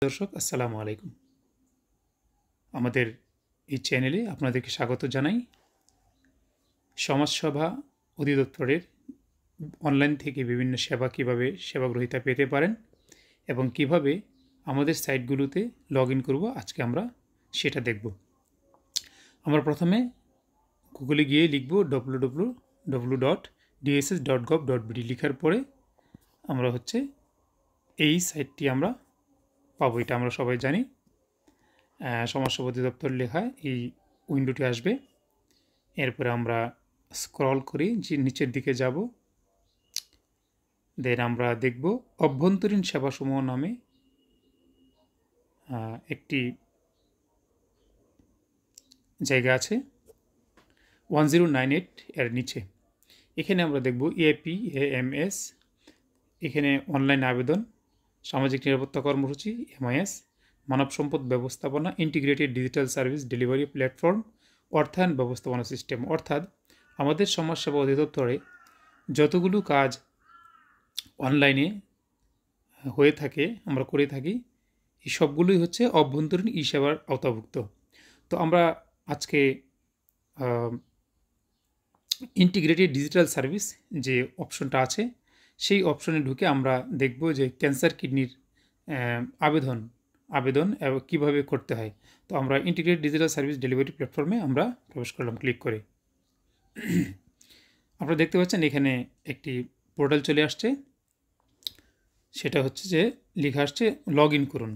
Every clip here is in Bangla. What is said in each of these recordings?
দর্শক আসসালামু আলাইকুম। আমাদের এই চ্যানেলে আপনাদেরকে স্বাগত জানাই। সমাজসেবা অধিদপ্তরের অনলাইন থেকে বিভিন্ন সেবা কিভাবে সেবাগ্রহীতা পেতে পারেন এবং কিভাবে আমাদের সাইটগুলোতে লগইন করব আজকে আমরা সেটা দেখব। আমরা প্রথমে গুগলে গিয়ে লিখব www.dss.gov.bd লিখার পরে আমরা এই সাইটটি আমরা পাবো। এটা আমরা সবাই জানি। সমাজসেবা অধিদপ্তর লেখা এই উইন্ডোটি আসবে। এরপরে আমরা স্ক্রল করি যে নিচের দিকে যাব, দেন আমরা দেখব অভ্যন্তরীণ সেবাসমূহ নামে একটি জায়গা আছে 1098 এর নিচে। এখানে আমরা দেখব APAMS, এখানে অনলাইন আবেদন, সামাজিক নিরাপত্তা কর্মসূচি MIS, মানব সম্পদ ব্যবস্থাপনা, integrated digital service delivery platform, অর্থায়ন ব্যবস্থাপনা সিস্টেম। অর্থাৎ আমাদের সমাজসেবা অধিদপ্তরে যতগুলো কাজ অনলাইনে হয়ে থাকে, আমরা করে থাকি, এই সবগুলোই হচ্ছে অভ্যন্তরীণ ই সেবার আওতাভুক্ত। তো আমরা আজকে ইন্টিগ্রেটেড ডিজিটাল সার্ভিস যে অপশনটা আছে সেই অপশনে ঢুকে আমরা দেখব যে ক্যান্সার কিডনির আবেদন এবং কীভাবে করতে হয়। তো আমরা ইন্টিগ্রেটেড ডিজিটাল সার্ভিস ডেলিভারি প্ল্যাটফর্মে আমরা প্রবেশ করলাম ক্লিক করে। আপনারা দেখতে পাচ্ছেন এখানে একটি পোর্টাল চলে আসছে, সেটা হচ্ছে যে লেখা আসছে লগ ইন করুন,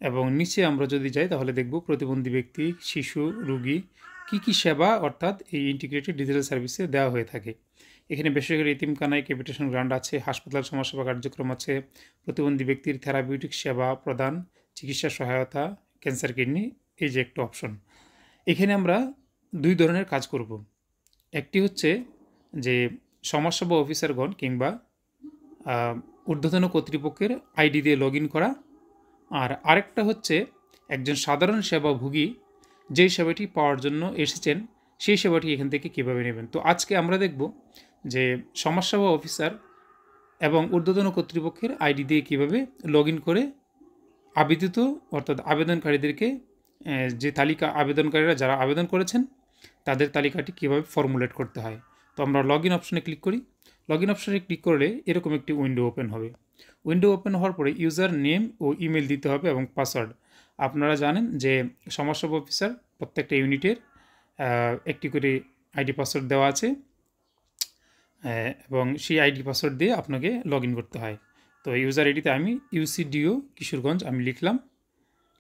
এবং নিচে আমরা যদি যাই তাহলে দেখব প্রতিবন্ধী ব্যক্তি, শিশু, রোগী কী সেবা অর্থাৎ এই ইন্টিগ্রেটেড ডিজিটাল সার্ভিসে দেওয়া হয়ে থাকে। এখানে বেসরকারি এতিমখানায় ক্যাপিটেশন গ্রান্ট আছে, হাসপাতাল সমাজসেবা কার্যক্রম আছে, প্রতিবন্ধী ব্যক্তির থেরাপিউটিক সেবা প্রদান, চিকিৎসা সহায়তা, ক্যান্সার কিডনি, এই যে একটা অপশন। এখানে আমরা দুই ধরনের কাজ করব। একটি হচ্ছে যে সমাজসেবা অফিসারগণ কিংবা ঊর্ধ্বতন কর্তৃপক্ষের আইডি দিয়ে লগ ইন করা, আর আরেকটা হচ্ছে একজন সাধারণ সেবাভোগী যেই সেবাটি পাওয়ার জন্য এসেছেন সেই সেবাটি এখান থেকে কীভাবে নেবেন। তো আজকে আমরা দেখব যে সমাজসেবা অফিসার এবং ঊর্ধ্বতন কর্তৃপক্ষের আইডি দিয়ে কীভাবে লগ ইন করে আবেদিত অর্থাৎ আবেদনকারীদেরকে যে তালিকা, আবেদনকারীরা যারা আবেদন করেছেন তাদের তালিকাটি কীভাবে ফর্মুলেট করতে হয়। তো আমরা লগ ইন অপশনে ক্লিক করি। লগ ইন অপশনে ক্লিক করলে এরকম একটি উইন্ডো ওপেন হবে। উইন্ডো ওপেন হওয়ার পরে ইউজার নেম ও ইমেল দিতে হবে এবং পাসওয়ার্ড। আপনারা জানেন যে সমাজসেবা অফিসার প্রত্যেকটা ইউনিটের একটি করে আইডি পাসওয়ার্ড দেওয়া আছে, এবং সেই আইডি পাসওয়ার্ড দিয়ে আপনাকে লগ ইন করতে হয়। তো ইউজার আইডিতে আমি UCDO কিশোরগঞ্জ আমি লিখলাম,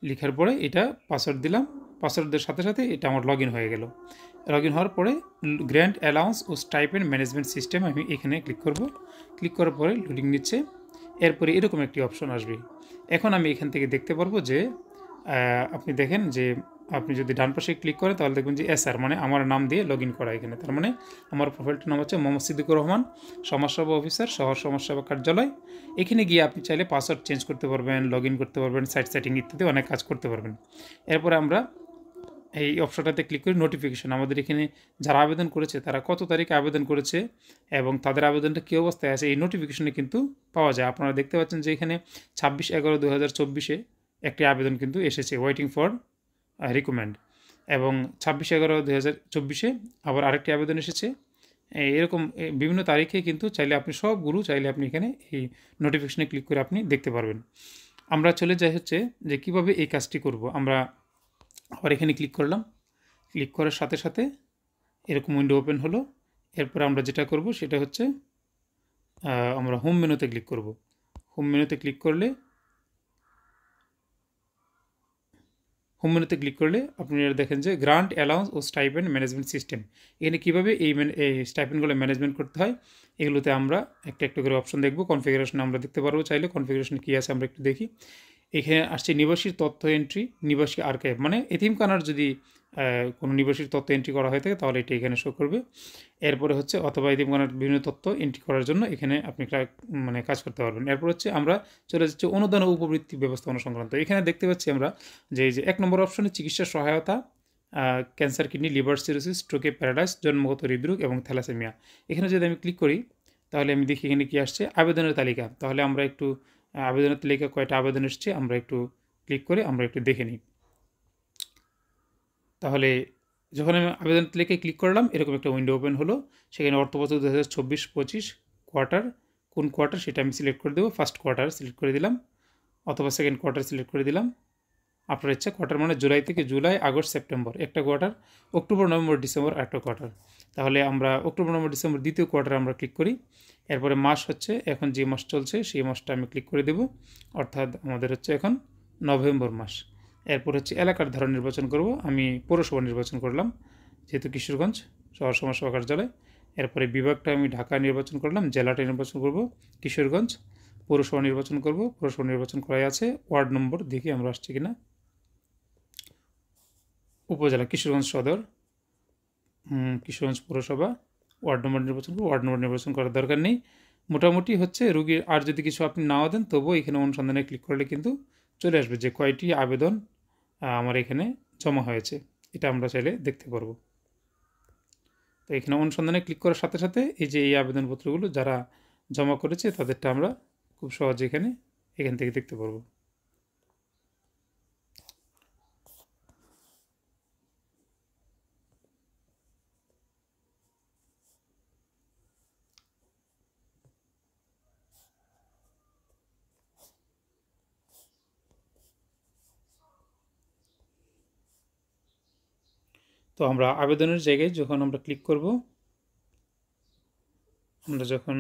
লিখার পরে এটা পাসওয়ার্ড দিলাম, পাসওয়ার্ডের সাথে সাথে এটা আমার লগ ইন হয়ে গেল। লগ ইন হওয়ার পরে গ্র্যান্ট অ্যালাউন্স ও স্টাইপেন্ড ম্যানেজমেন্ট সিস্টেম আমি এখানে ক্লিক করব। ক্লিক করার পরে লোডিং নিচ্ছে, এরপরে এরকম একটি অপশন আসবে। এখন আমি এখান থেকে দেখতে পারবো যে আপনি দেখেন যে আপনি যদি ডান পাশে ক্লিক করেন তাহলে দেখবেন যে SR মানে আমার নাম দিয়ে লগ ইন করা এখানে। তার মানে আমার প্রোফাইলটার নাম হচ্ছে মোহাম্মদ সিদ্দিকুর রহমান, সমাজসেবা অফিসার, শহর সমাজসেবা কার্যালয়। এখানে গিয়ে আপনি চাইলে পাসওয়ার্ড চেঞ্জ করতে পারবেন, লগ ইন করতে পারবেন, সাইট সেটিং ইত্যাদি অনেক কাজ করতে পারবেন। এরপরে আমরা এই অপশনটাতে ক্লিক করি নোটিফিকেশন। আমাদের এখানে যারা আবেদন করেছে তারা কত তারিখে আবেদন করেছে এবং তাদের আবেদনটা কী অবস্থায় আছে এই নোটিফিকেশনে কিন্তু পাওয়া যায়। আপনারা দেখতে পাচ্ছেন যে এখানে 26/11/2024 একটি আবেদন কিন্তু এসেছে, ওয়েটিং ফর রিকমেন্ড, এবং 26/11/2024 আবার আরেকটি আবেদন এসেছে। এরকম বিভিন্ন তারিখে কিন্তু চাইলে আপনি সবগুলো চাইলে আপনি এখানে এই নোটিফিকেশনে ক্লিক করে আপনি দেখতে পারবেন। আমরা চলে যাই হচ্ছে যে কীভাবে এই কাজটি করব। আমরা আবার এখানে ক্লিক করলাম, ক্লিক করার সাথে সাথে এরকম উইন্ডো ওপেন হলো। এরপর আমরা যেটা করব সেটা হচ্ছে আমরা হোম মেনুতে ক্লিক করব। হোম মেনুতে ক্লিক করলে আপনারা দেখেন যে গ্রান্ট অ্যালাউন্স ও স্টাইপেন্ড ম্যানেজমেন্ট সিস্টেম। এখানে কীভাবে এই স্টাইপেন্ডগুলো ম্যানেজমেন্ট করতে হয় এগুলোতে আমরা একটা একটা করে অপশন দেখব। কনফিগারেশন আমরা দেখতে পারবো, চাইলে কনফিগারেশন কী আছে আমরা একটু দেখি। এখানে আসছে নিবাসীর তথ্য এন্ট্রি, নিবাসী আর্কাইভ, মানে এতিমখানার যদি কোনো নিবাসীর তথ্য এন্ট্রি করা হয়ে থাকে তাহলে এটি এখানে শো করবে। এরপরে হচ্ছে অথবা এতিমখানার বিভিন্ন তথ্য এন্ট্রি করার জন্য এখানে আপনি মানে কাজ করতে পারবেন। এরপর হচ্ছে আমরা চলে যাচ্ছি অনুদান ও উপবৃত্তি ব্যবস্থাপনা সংক্রান্ত। এখানে দেখতে পাচ্ছি আমরা যে এই যে 1 নম্বর অপশনে চিকিৎসা সহায়তা, ক্যান্সার, কিডনি, লিভার সিরোসিস, স্ট্রোকে, প্যারালাইস, জন্মগত হৃদরোগ এবং থ্যালাসেমিয়া। এখানে যদি আমি ক্লিক করি তাহলে আমি দেখি এখানে কী আসছে আবেদনের তালিকা। তাহলে আমরা একটু আবেদনের তালিকা কয়টা আবেদন এসছে আমরা একটু ক্লিক করে আমরা একটু দেখে নিই। তাহলে যখন আমি আবেদন তালিকায় ক্লিক করলাম এরকম একটা উইন্ডো ওপেন হলো। সেখানে অর্থবছর 2024-25 কোয়ার্টার, কোন কোয়ার্টার সেটা আমি সিলেক্ট করে দেবো। ফার্স্ট কোয়ার্টার সিলেক্ট করে দিলাম, অথবা সেকেন্ড কোয়ার্টার সিলেক্ট করে দিলাম। আপনার ইচ্ছা। কোয়ার্টার মানে জুলাই থেকে জুলাই, আগস্ট, সেপ্টেম্বর একটা কোয়ার্টার, অক্টোবর, নভেম্বর, ডিসেম্বর একটা কোয়ার্টার। তাহলে আমরা অক্টোবর, নভেম্বর, ডিসেম্বর দ্বিতীয় কোয়ার্টারে আমরা ক্লিক করি। এরপরে মাস হচ্ছে এখন যে মাস চলছে সেই মাসটা আমি ক্লিক করে দেব, অর্থাৎ আমাদের হচ্ছে এখন নভেম্বর মাস। এরপর হচ্ছে এলাকার ধারা নির্বাচন করব, আমি পৌরসভা নির্বাচন করলাম যেহেতু কিশোরগঞ্জ শহর সমাজসেবা কার্যালয়। এরপরে বিভাগটা আমি ঢাকা নির্বাচন করলাম, জেলাটা নির্বাচন করব কিশোরগঞ্জ, পৌরসভা নির্বাচন করব, পৌরসভা নির্বাচন করাই আছে। ওয়ার্ড নম্বর দেখি আমরা আসছে কিনা, উপজেলা কিশোরগঞ্জ সদর, কিশোরগঞ্জ পৌরসভা, ওয়ার্ড নম্বর নির্বাচন করব। ওয়ার্ড নম্বর নির্বাচন করার দরকার নেই, মোটামুটি হচ্ছে রুগীর। আর যদি কিছু আপনি নাও দেন তবুও এখানে অনুসন্ধানে ক্লিক করলে কিন্তু চলে আসবে যে কয়টি আবেদন আমার এখানে জমা হয়েছে, এটা আমরা চাইলে দেখতে পারবো। তো এখানে অনুসন্ধানে ক্লিক করার সাথে সাথে এই যে এই আবেদনপত্রগুলো যারা জমা করেছে তাদেরটা আমরা খুব সহজে এখান থেকে দেখতে পারবো। তো আমরা আবেদনের জায়গায় যখন আমরা ক্লিক করব, আমরা যখন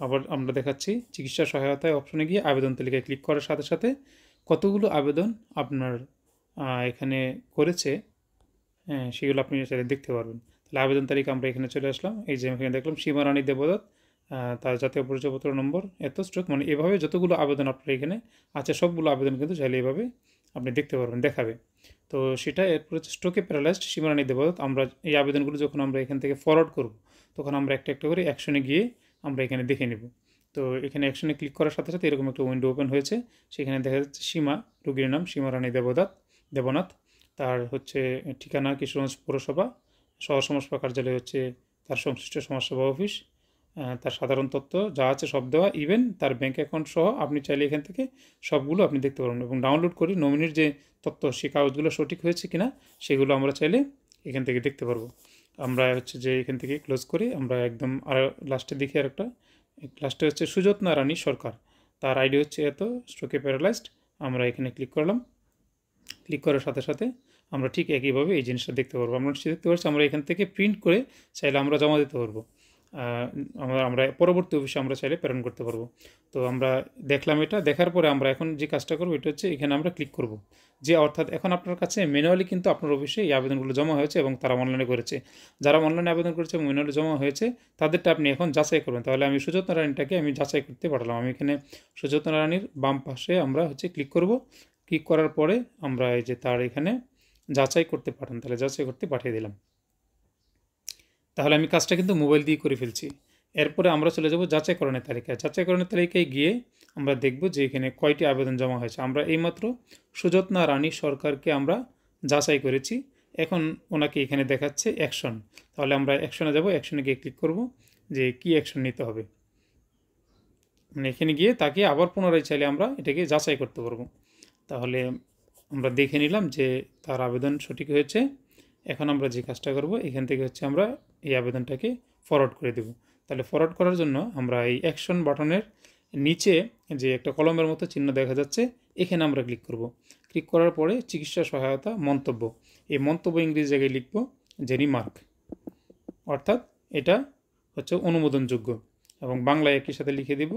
আবার আমরা দেখাচ্ছি চিকিৎসা সহায়তায় অপশনে গিয়ে আবেদন তালিকায় ক্লিক করার সাথে সাথে কতগুলো আবেদন আপনার এখানে করেছে সেগুলো আপনি চাইলে দেখতে পারবেন। তাহলে আবেদন তালিকা আমরা এখানে চলে আসলাম। এই যে এখানে দেখলাম সীমা রানী দেবদত্ত, তার জাতীয় পরিচয়পত্র নম্বর এত স্ট্রোক, মানে এভাবে যতগুলো আবেদন আপনার এখানে আছে সবগুলো আবেদন কিন্তু চাইলে এভাবে আপনি দেখতে পারবেন, দেখাবে। তো সেটা এরপর হচ্ছে স্ট্রোকে প্যারালাইজড সীমা রানী দেবদত্ত। আমরা এই আবেদনগুলো যখন আমরা এখান থেকে ফরওয়ার্ড করব তখন আমরা একটা একটা করে অ্যাকশনে গিয়ে আমরা এখানে দেখে নেব। তো এখানে অ্যাকশনে ক্লিক করার সাথে সাথে এরকম একটা উইন্ডো ওপেন হয়েছে। সেখানে দেখা যাচ্ছে সীমা, রোগীর নাম সীমা রানী দেবনাথ, তার হচ্ছে ঠিকানা কিশোরগঞ্জ পৌরসভা, শহর সমাজসেবা কার্যালয় হচ্ছে তার সংশ্লিষ্ট সমাজসেবা অফিস, তার সাধারণ তথ্য যা আছে সব দেওয়া, ইভেন তার ব্যাঙ্ক অ্যাকাউন্ট সহ আপনি চাইলে এখান থেকে সবগুলো আপনি দেখতে পারবেন। এবং ডাউনলোড করি নমিনির যে তথ্য সেই কাগজগুলো সঠিক হয়েছে কিনা সেগুলো আমরা চাইলে এখান থেকে দেখতে পারবো। আমরা হচ্ছে যে এখান থেকে ক্লোজ করি, আমরা একদম আর লাস্টে দেখি আর একটা, লাস্টে হচ্ছে সুযত্না রানী সরকার, তার আইডি হচ্ছে এত, স্ট্রোকে প্যারালাইজড। আমরা এখানে ক্লিক করলাম, ক্লিক করার সাথে সাথে আমরা ঠিক একইভাবে এই জিনিসটা দেখতে পারবো। আমরা দেখতে পাচ্ছি আমরা এখান থেকে প্রিন্ট করে চাইলে আমরা জমা দিতে পারবো, আমরা পরবর্তী অফিসে আমরা চাইলে প্রেরণ করতে পারবো। তো আমরা দেখলাম, এটা দেখার পরে আমরা এখন যে কাজটা করবো এটা হচ্ছে এখানে আমরা ক্লিক করব, যে অর্থাৎ এখন আপনার কাছে ম্যানুয়ালি কিন্তু আপনার অফিসে এই আবেদনগুলো জমা হয়েছে এবং তারা অনলাইনে করেছে। যারা অনলাইনে আবেদন করেছে এবং ম্যানুয়ালি জমা হয়েছে তাদেরটা আপনি এখন যাচাই করবেন। তাহলে আমি সুযত্না রানীটাকে আমি যাচাই করতে পারলাম। আমি এখানে সুযত্না রানীর বাম পাশে আমরা হচ্ছে ক্লিক করব। ক্লিক করার পরে আমরা এই যে তার এখানে যাচাই করতে পাঠান, তাহলে যাচাই করতে পাঠিয়ে দিলাম। তাহলে আমি কাজটা কিন্তু মোবাইল দিয়ে করে ফেলছি। এরপরে আমরা চলে যাব যাচাইকরণের তালিকায়। যাচাইকরণের তালিকায় গিয়ে আমরা দেখব যে এখানে কয়টি আবেদন জমা হয়েছে। আমরা এইমাত্র সুযত্না রানী সরকারকে আমরা যাচাই করেছি, এখন ওনাকে এখানে দেখাচ্ছে অ্যাকশন। তাহলে আমরা অ্যাকশনে যাব, অ্যাকশনে গিয়ে ক্লিক করব যে কী অ্যাকশন নিতে হবে। মানে এখানে গিয়ে তাকে আবার পুনরায় চাইলে আমরা এটাকে যাচাই করতে পারবো। তাহলে আমরা দেখে নিলাম যে তার আবেদন সঠিক হয়েছে। এখন আমরা যে কাজটা করব এখান থেকে হচ্ছে আমরা এই আবেদনটাকে ফরওয়ার্ড করে দেব। তাহলে ফরওয়ার্ড করার জন্য আমরা এই অ্যাকশন বাটনের নিচে যে একটা কলমের মতো চিহ্ন দেখা যাচ্ছে এখানে আমরা ক্লিক করব। ক্লিক করার পরে চিকিৎসা সহায়তা মন্তব্য, এই মন্তব্য ইংরেজি জায়গায় লিখব যে রিমার্ক, অর্থাৎ এটা হচ্ছে অনুমোদনযোগ্য, এবং বাংলায় একই সাথে লিখে দেব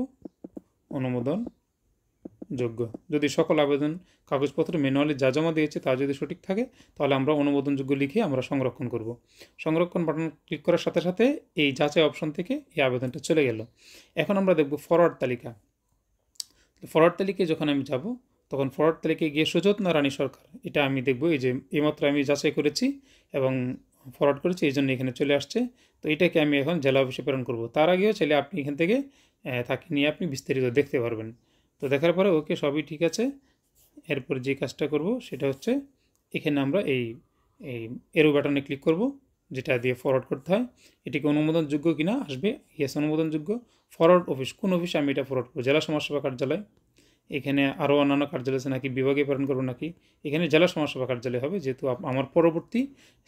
অনুমোদনযোগ্য। যদি সকল আবেদন কাগজপত্র ম্যানুয়ালি যা জমা দিয়েছে তা যদি সঠিক থাকে তাহলে আমরা অনুমোদনযোগ্য লিখে আমরা সংরক্ষণ করব। সংরক্ষণ বাটন ক্লিক করার সাথে সাথে এই যাচাই অপশন থেকে এই আবেদনটা চলে গেল। এখন আমরা দেখব ফরওয়ার্ড তালিকা। ফরওয়ার্ড তালিকায় যখন আমি যাব তখন ফরওয়ার্ড তালিকায় গিয়ে সুযত্না রানী সরকার, এটা আমি দেখব এই যে এইমাত্র আমি যাচাই করেছি এবং ফরওয়ার্ড করেছি, এই জন্য এখানে চলে আসছে। তো এটাকে আমি এখন জেলা অফিসে প্রেরণ করব। তার আগেও চাইলে আপনি এখান থেকে তাকে নিয়ে আপনি বিস্তারিত দেখতে পারবেন। তো দেখার পরে ওকে সবই ঠিক আছে। এরপর যে কাজটা করব সেটা হচ্ছে এখানে আমরা এই এরো বাটনে ক্লিক করব, যেটা দিয়ে ফরওয়ার্ড করতে হয়। এটিকে অনুমোদনযোগ্য কিনা আসবে ইয়েস অনুমোদনযোগ্য। ফরওয়ার্ড অফিস, কোন অফিসে আমি এটা ফরওয়ার্ড করব, জেলা সমাজসেবা কার্যালয়। এখানে আরও অন্যান্য কার্যালয় আছে নাকি বিভাগে প্রেরণ করবো নাকি, এখানে জেলা সমাজসেবা কার্যালয় হবে, যেহেতু আমার পরবর্তী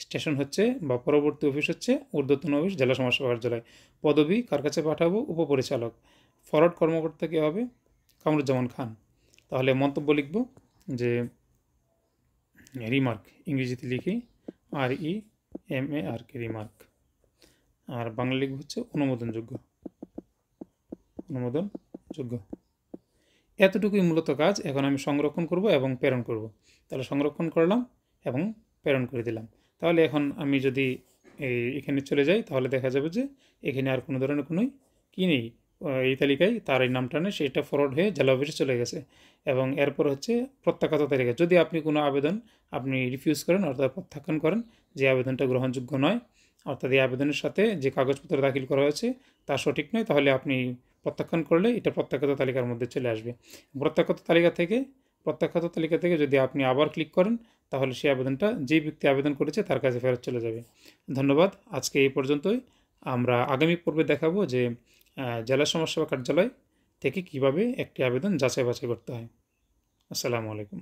স্টেশন হচ্ছে বা পরবর্তী অফিস হচ্ছে ঊর্ধ্বতন অফিস জেলা সমাজসেবা কার্যালয়। পদবি কার কাছে পাঠাবো, উপপরিচালক। ফরওয়ার্ড কর্মকর্তা কে হবে, কামরুজ্জামান খান। তাহলে মন্তব্য লিখব যে রিমার্ক, ইংরেজিতে লিখি REMARK, রিমার্ক। আর বাংলা লিখব হচ্ছে অনুমোদনযোগ্য, অনুমোদনযোগ্য। এতটুকুই মূলত কাজ। এখন আমি সংরক্ষণ করব এবং প্রেরণ করব। তাহলে সংরক্ষণ করলাম এবং প্রেরণ করে দিলাম। তাহলে এখন আমি যদি এখানে চলে যাই তাহলে দেখা যাবে যে এখানে আর কোনো ধরনের কোনো কী নেই, এই তালিকায় তার এই নামটা নেই, সেটা ফরওয়ার্ড হয়ে জেলা অফিসে চলে গেছে। এবং এরপর হচ্ছে প্রত্যাখ্যাত তালিকা। যদি আপনি কোনো আবেদন আপনি রিফিউজ করেন, অর্থাৎ প্রত্যাখ্যান করেন, যে আবেদনটা গ্রহণযোগ্য নয়, অর্থাৎ এই আবেদনের সাথে যে কাগজপত্র দাখিল করা হয়েছে তা সঠিক নয়, তাহলে আপনি প্রত্যাখ্যান করলে এটা প্রত্যাখ্যাত তালিকার মধ্যে চলে আসবে। প্রত্যাখ্যাত তালিকা থেকে যদি আপনি আবার ক্লিক করেন তাহলে সেই আবেদনটা যেই ব্যক্তি আবেদন করেছে তার কাছে ফেরত চলে যাবে। ধন্যবাদ। আজকে এই পর্যন্তই। আমরা আগামী পর্বে দেখাবো যে জেলা সমাজসেবা কার্যালয় থেকে কিভাবে একটি আবেদন যাচাই বাছাই করতে হয়। আসসালামু আলাইকুম।